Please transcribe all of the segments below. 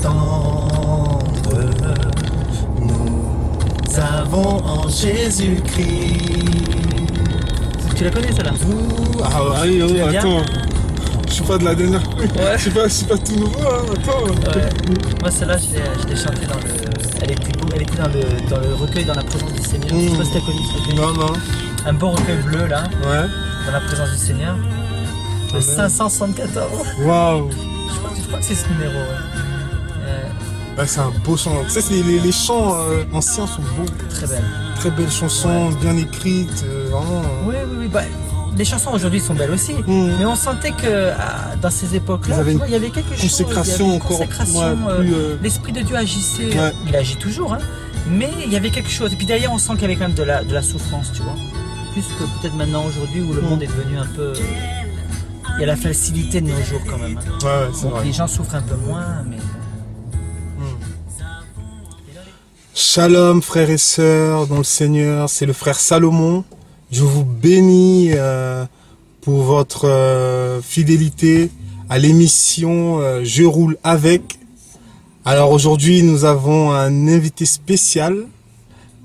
tendre, nous avons en Jésus-Christ. Tu la connais celle-là? Ah ouais, Tu l'aimes bien? attends. Je suis pas de la dernière. Ouais. Je suis pas tout nouveau, hein, attends. Ouais. Moi celle-là je l'ai chantée dans le. Elle était dans le recueil Dans la présence du Seigneur. Je sais pas si t'as connu ce recueil. Non, non. Un beau recueil bleu là, Ouais. Dans la présence du Seigneur. Le Amen. 574. Waouh. Je crois que c'est ce numéro. Ouais, c'est un beau chant. Tu sais, les chants anciens sont beaux. Très belle. Très belles chansons, bien écrites, vraiment. Oui. Bah, les chansons aujourd'hui sont belles aussi. Mais on sentait que dans ces époques-là, Ils avaient il y avait quelque chose. consécration Il y avait une encore. consécration, Ouais, plus, l'Esprit de Dieu agissait. Ouais. Il agit toujours, hein. Mais il y avait quelque chose. Et puis derrière, on sent qu'il y avait quand même de la souffrance, tu vois. Plus que peut-être maintenant aujourd'hui où le monde est devenu un peu. Il y a la facilité de nos jours quand même. Hein. Ouais, c'est Donc vrai. les gens souffrent un peu moins, mais. Shalom frères et sœurs dans le Seigneur, c'est le frère Salomon. Je vous bénis pour votre fidélité à l'émission Je roule avec. Alors aujourd'hui nous avons un invité spécial,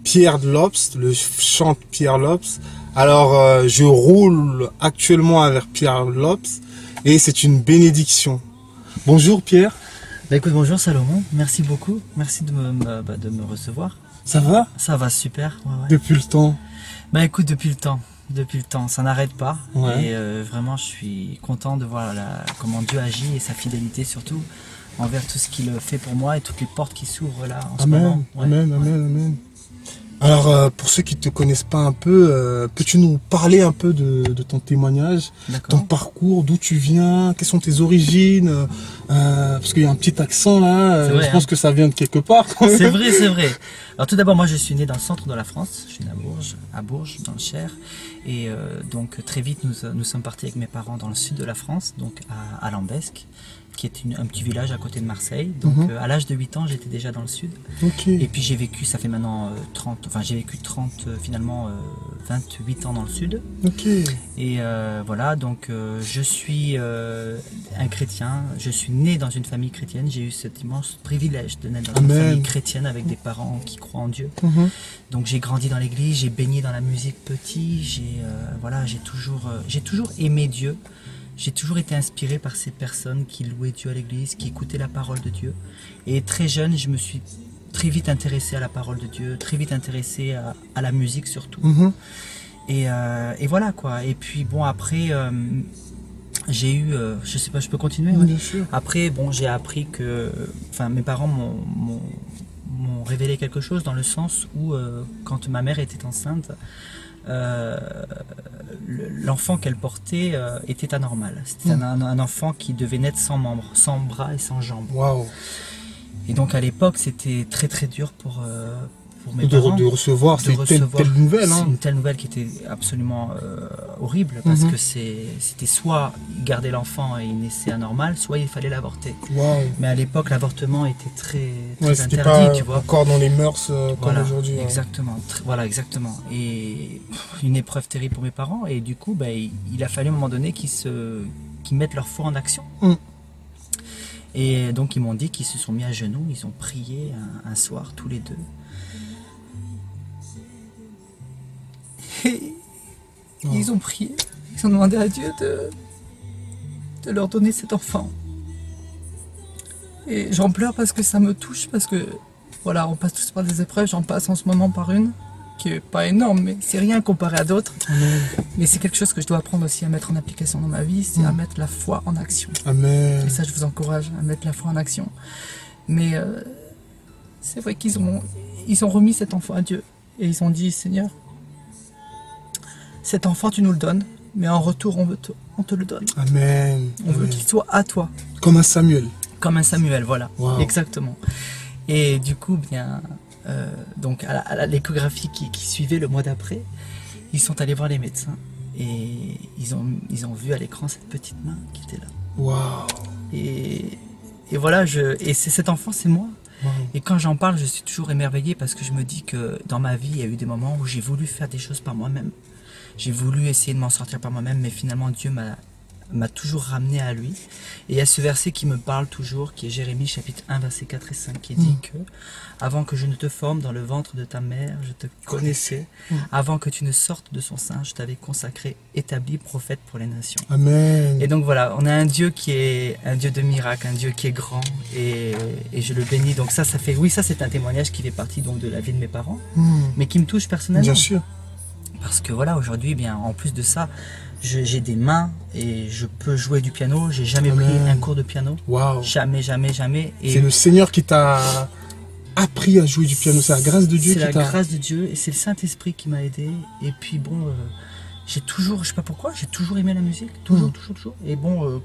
Pierre Lobst, le chante Pierre Lobst. Alors je roule actuellement avec Pierre Lobst et c'est une bénédiction. Bonjour Pierre. Bah écoute, bonjour Salomon, merci beaucoup, merci de me recevoir. Ça va? Ça va super, ouais. Depuis le temps. Bah écoute, depuis le temps, ça n'arrête pas. Ouais. Et vraiment je suis content de voir comment Dieu agit et sa fidélité surtout envers tout ce qu'il fait pour moi et toutes les portes qui s'ouvrent là en ce moment. Ouais. Amen. Alors, pour ceux qui ne te connaissent pas un peu, peux-tu nous parler un peu de ton témoignage, ton parcours, d'où tu viens, quelles sont tes origines, parce qu'il y a un petit accent là, vrai, je pense que ça vient de quelque part. C'est vrai. Alors tout d'abord, moi je suis né dans le centre de la France, je suis né à Bourges, dans le Cher. Et donc très vite, nous sommes partis avec mes parents dans le sud de la France, donc à Lambesc, qui est un petit village à côté de Marseille. Donc à l'âge de 8 ans, j'étais déjà dans le sud. Okay. Et puis j'ai vécu, ça fait maintenant 28 ans dans le sud. Okay. Et voilà, donc je suis un chrétien, je suis né dans une famille chrétienne, j'ai eu cet immense privilège de naître dans une famille chrétienne avec des parents qui croient en Dieu. Donc j'ai grandi dans l'église, j'ai baigné dans la musique petit, j'ai toujours aimé Dieu. J'ai toujours été inspiré par ces personnes qui louaient Dieu à l'église, qui écoutaient la parole de Dieu. Et très jeune, je me suis très vite intéressé à la parole de Dieu, très vite intéressé à la musique surtout. Et voilà quoi. Et puis bon, après, j'ai eu, je sais pas, je peux continuer? Bien sûr. Après, bon, j'ai appris que, mes parents m'ont révélé quelque chose dans le sens où, quand ma mère était enceinte, l'enfant qu'elle portait était anormal. C'était un enfant qui devait naître sans membres, sans bras et sans jambes. Wow. Et donc à l'époque, c'était très très dur pour mes parents de recevoir telle nouvelle. C'est une telle nouvelle qui était absolument horrible parce que c'était soit il gardait l'enfant et il naissait anormal, soit il fallait l'avorter. Wow. Mais à l'époque, l'avortement était très c'était interdit, pas tu vois. Encore dans les mœurs comme aujourd'hui. Exactement. Voilà, exactement. Et une épreuve terrible pour mes parents. Et du coup, il a fallu à un moment donné qu'ils mettent leur foi en action. Et donc ils m'ont dit qu'ils se sont mis à genoux, ils ont prié un soir tous les deux. Et ils ont prié, ils ont demandé à Dieu de leur donner cet enfant. Et j'en pleure parce que ça me touche, parce que voilà, on passe tous par des épreuves, j'en passe en ce moment par une, qui est pas énorme, mais c'est rien comparé à d'autres. Mais c'est quelque chose que je dois apprendre aussi à mettre en application dans ma vie, c'est à mettre la foi en action. Amen. Et ça, je vous encourage à mettre la foi en action. Mais c'est vrai qu'ils ont remis cet enfant à Dieu. Et ils ont dit, Seigneur, cet enfant, tu nous le donnes, mais en retour, on te le donne. Amen. On veut qu'il soit à toi. Comme un Samuel. Comme un Samuel, voilà. Wow. Exactement. Et du coup, donc à l'échographie qui suivait le mois d'après, ils sont allés voir les médecins. Et ils ont vu à l'écran cette petite main qui était là. Wow. Et voilà, et cet enfant, c'est moi. Wow. Et quand j'en parle, je suis toujours émerveillé parce que je me dis que dans ma vie, il y a eu des moments où j'ai voulu faire des choses par moi-même. J'ai voulu essayer de m'en sortir par moi-même, mais finalement Dieu m'a m'a toujours ramené à lui. Et il y a ce verset qui me parle toujours, qui est Jérémie chapitre 1, versets 4 et 5, qui dit que avant que je ne te forme dans le ventre de ta mère, je te connaissais. Avant que tu ne sortes de son sein, je t'avais consacré, établi prophète pour les nations. Amen. Et donc voilà, on a un Dieu qui est un Dieu de miracles, un Dieu qui est grand, et je le bénis. Donc ça fait, oui, ça c'est un témoignage qui fait partie donc de la vie de mes parents, mais qui me touche personnellement. Bien sûr. Parce que voilà, aujourd'hui, bien, en plus de ça, j'ai des mains et je peux jouer du piano. J'ai jamais pris un cours de piano. Wow. Jamais, jamais, jamais. C'est le Seigneur qui t'a appris à jouer du piano. C'est la grâce de Dieu qui t'a... C'est la grâce de Dieu et c'est le Saint-Esprit qui m'a aidé. Et puis bon, j'ai toujours, je sais pas pourquoi, j'ai toujours aimé la musique. Toujours. Et bon...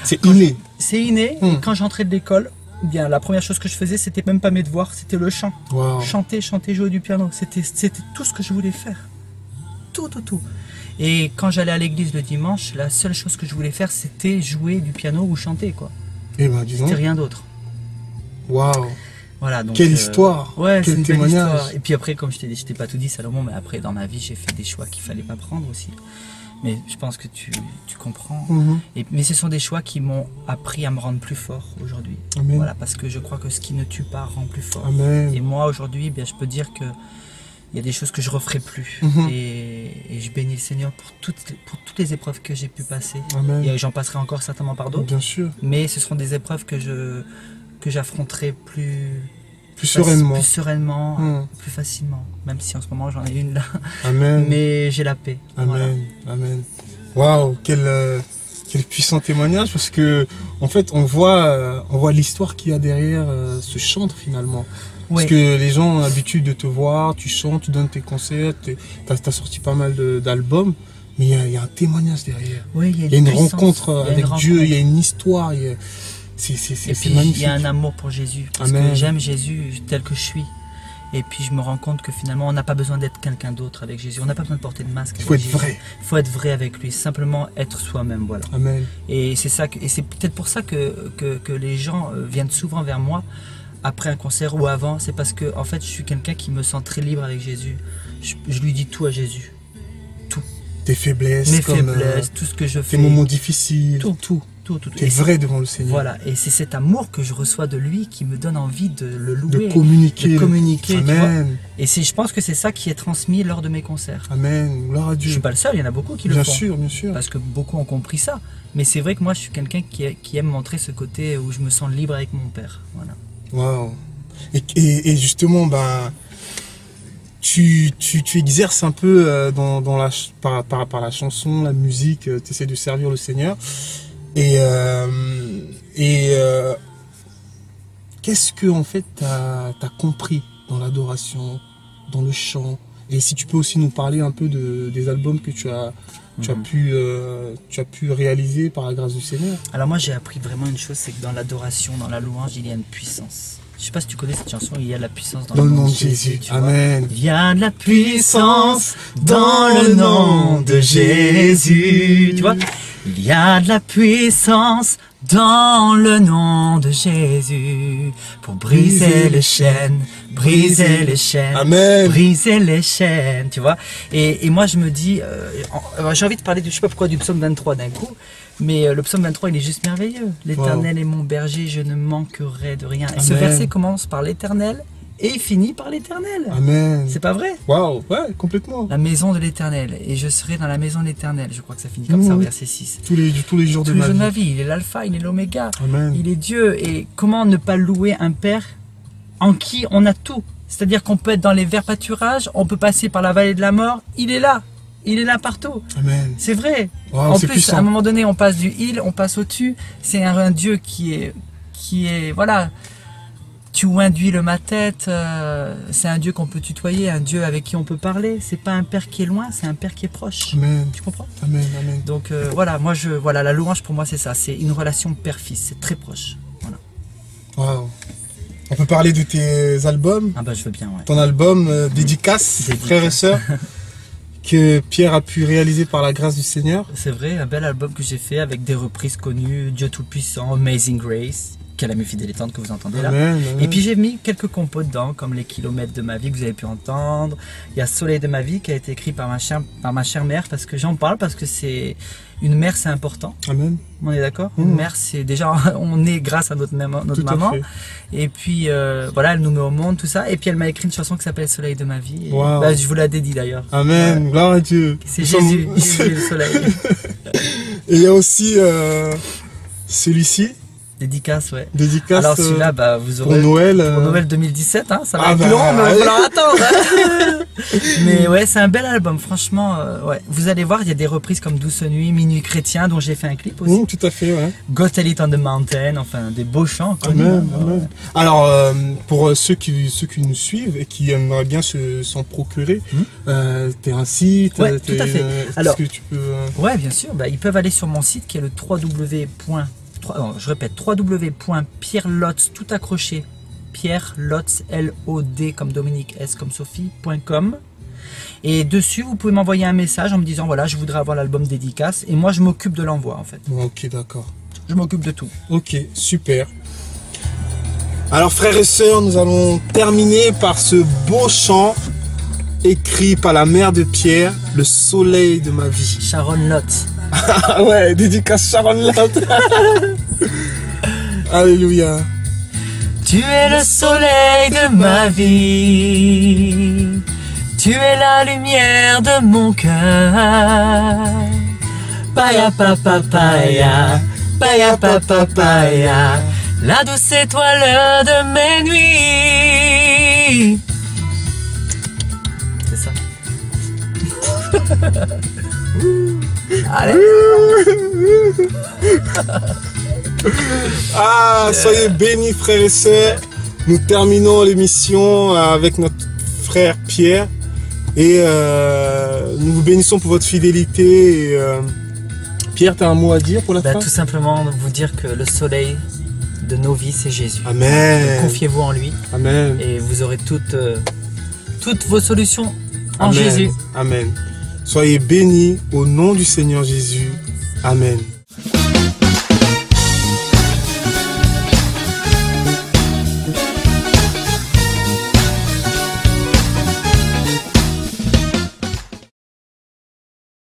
c'est inné. C'est inné. Et quand j'entrais de l'école, bien, la première chose que je faisais, c'était même pas mes devoirs, c'était le chant. Wow. Chanter, jouer du piano. C'était tout ce que je voulais faire. Tout. Et quand j'allais à l'église le dimanche, la seule chose que je voulais faire, c'était jouer du piano ou chanter, quoi. Et ben, disons. C'était rien d'autre. Waouh. Voilà, donc, quelle histoire. Ouais, quel c'est une témoignage. belle histoire. Et puis après, comme je t'ai dit, je t'ai pas tout dit, Salomon, mais après, dans ma vie, j'ai fait des choix qu'il fallait pas prendre aussi. Mais je pense que tu comprends. Mais ce sont des choix qui m'ont appris à me rendre plus fort aujourd'hui. Voilà, parce que je crois que ce qui ne tue pas rend plus fort. Amen. Et moi, aujourd'hui, bien, je peux dire que il y a des choses que je referai plus. Et je bénis le Seigneur pour toutes les épreuves que j'ai pu passer. Et j'en passerai encore certainement par d'autres. Bien sûr. Mais ce seront des épreuves que j'affronterai plus sereinement, plus facilement. Même si en ce moment j'en ai une là. Amen. Mais j'ai la paix. Amen. Voilà. Amen. Waouh, quel puissant témoignage, parce que en fait on voit l'histoire qu'il y a derrière ce chantre finalement. Parce que les gens ont l'habitude de te voir, tu chantes, tu donnes tes concerts, tu as sorti pas mal d'albums, mais il y a un témoignage derrière. Oui, il y a une rencontre avec Dieu, il y a une histoire. C'est magnifique. Il y a un amour pour Jésus, parce que j'aime Jésus tel que je suis. Et puis je me rends compte que finalement on n'a pas besoin d'être quelqu'un d'autre avec Jésus, on n'a pas besoin de porter de masque. Il faut être vrai. Il faut être vrai avec lui, simplement être soi-même, voilà. Amen. Et c'est peut-être pour ça que les gens viennent souvent vers moi après un concert ou avant, c'est parce que en fait je suis quelqu'un qui me sent très libre avec Jésus. Je lui dis tout à Jésus, tout. Tes faiblesses, mes faiblesses, tout ce que je fais, tes moments difficiles, tout. Tu es vrai devant le Seigneur. Voilà, et c'est cet amour que je reçois de lui qui me donne envie de le louer, de communiquer. Amen. Tu vois. Et je pense que c'est ça qui est transmis lors de mes concerts. Amen, gloire à Dieu. Je suis pas le seul, il y en a beaucoup qui le font. Bien sûr. Parce que beaucoup ont compris ça. Mais c'est vrai que moi je suis quelqu'un qui aime montrer ce côté où je me sens libre avec mon Père. Voilà. Wow. Et justement, tu exerces un peu par la chanson, la musique, tu essaies de servir le Seigneur. Et qu'est-ce que en fait t'as compris dans l'adoration, dans le chant? Et si tu peux aussi nous parler un peu des albums que tu as pu réaliser par la grâce du Seigneur. Alors moi j'ai appris vraiment une chose, c'est que dans l'adoration, dans la louange, il y a une puissance. Je sais pas si tu connais cette chanson, il y a de la puissance dans le nom de Jésus. Amen. Il y a de la puissance dans le nom de Jésus. Tu vois, il y a de la puissance dans le nom de Jésus pour briser les chaînes, Amen. Briser les chaînes, tu vois. Et moi je me dis, j'ai envie de parler je sais pas pourquoi du psaume 23 d'un coup, mais le psaume 23 il est juste merveilleux. L'Éternel est mon berger, je ne manquerai de rien. Et ce verset commence par l'Éternel et finit par l'Éternel. Amen. C'est pas vrai? Waouh, ouais, complètement. La maison de l'Éternel, et je serai dans la maison de l'Éternel. Je crois que ça finit comme ça au verset 6. Tous les jours de ma vie. Il est l'alpha, il est l'oméga. Amen. Il est Dieu. Et comment ne pas louer un Père en qui on a tout? C'est-à-dire qu'on peut être dans les verts pâturages, on peut passer par la vallée de la mort, il est là. Il est là partout. Amen. C'est vrai. Wow, en plus, puissant. à un moment donné, on passe du il, on passe au-dessus. C'est un Dieu qui est, voilà. Tu induis ma tête. C'est un Dieu qu'on peut tutoyer, un Dieu avec qui on peut parler. C'est pas un Père qui est loin, c'est un Père qui est proche. Amen. Tu comprends? Amen. Amen. Donc voilà, voilà, la louange pour moi c'est ça. C'est une relation père-fils. C'est très proche. Voilà. Wow. On peut parler de tes albums. Ah bah je veux bien, ouais. Ton album Dédicace, frères et sœurs, que Pierre a pu réaliser par la grâce du Seigneur. C'est vrai, un bel album que j'ai fait avec des reprises connues, Dieu Tout-Puissant, Amazing Grace, qui est la muffi dilettante que vous entendez là. Amen, amen. Et puis j'ai mis quelques compos dedans, comme les kilomètres de ma vie que vous avez pu entendre. Il y a Soleil de ma vie qui a été écrit par ma chère mère, parce que j'en parle parce que c'est une mère, c'est important. Amen. On est d'accord? Une mère, c'est déjà, on est grâce à notre maman. Et puis voilà, elle nous met au monde, tout ça. Et puis elle m'a écrit une chanson qui s'appelle Soleil de ma vie. Et, Wow. bah, je vous la dédie d'ailleurs. Amen. Gloire à Dieu. C'est Jésus, Jésus le soleil. Et il y a aussi celui-ci. Dédicace, ouais. Dédicace. Alors celui-là, bah, vous aurez pour Noël. pour Noël 2017, hein, ça va Ah être bah, long, mais il va ouais. falloir attendre. Hein. Mais ouais, c'est un bel album, franchement. Ouais. Vous allez voir, il y a des reprises comme Douce Nuit, Minuit Chrétien, dont j'ai fait un clip aussi. Tout à fait, ouais. Got It on the Mountain, enfin des beaux chants. Amen, amen. Alors, pour ceux qui nous suivent et qui aimeraient bien s'en procurer, t'es un site, Ouais, tout à fait. Alors, est-ce que tu peux... Ouais, bien sûr. Bah, ils peuvent aller sur mon site qui est le www.pierrelotz, tout accroché, pierrelotz, L-O-D comme Dominique, S comme Sophie.com. Et dessus, vous pouvez m'envoyer un message en me disant, voilà, je voudrais avoir l'album dédicace. Et moi, je m'occupe de l'envoi, en fait. Ok, d'accord. Je m'occupe de tout. Ok, super. Alors, frères et sœurs, nous allons terminer par ce beau chant écrit par la mère de Pierre, Le soleil de ma vie. Sharon Lotz. Ah ouais, dédicace Sharon Lott. Alléluia. Tu es le soleil de ma vie. Tu es la lumière de mon cœur. Paya papa paya, paya papa paya, la douce étoile de mes nuits. C'est ça. Allez. Ah, soyez bénis, frères et sœurs. Nous terminons l'émission avec notre frère Pierre. Et nous vous bénissons pour votre fidélité. Et, Pierre, tu as un mot à dire pour la fin? Tout simplement vous dire que le soleil de nos vies, c'est Jésus. Amen. Confiez-vous en lui. Amen. Et vous aurez toutes vos solutions en Amen. Jésus. Amen. Soyez bénis au nom du Seigneur Jésus. Amen.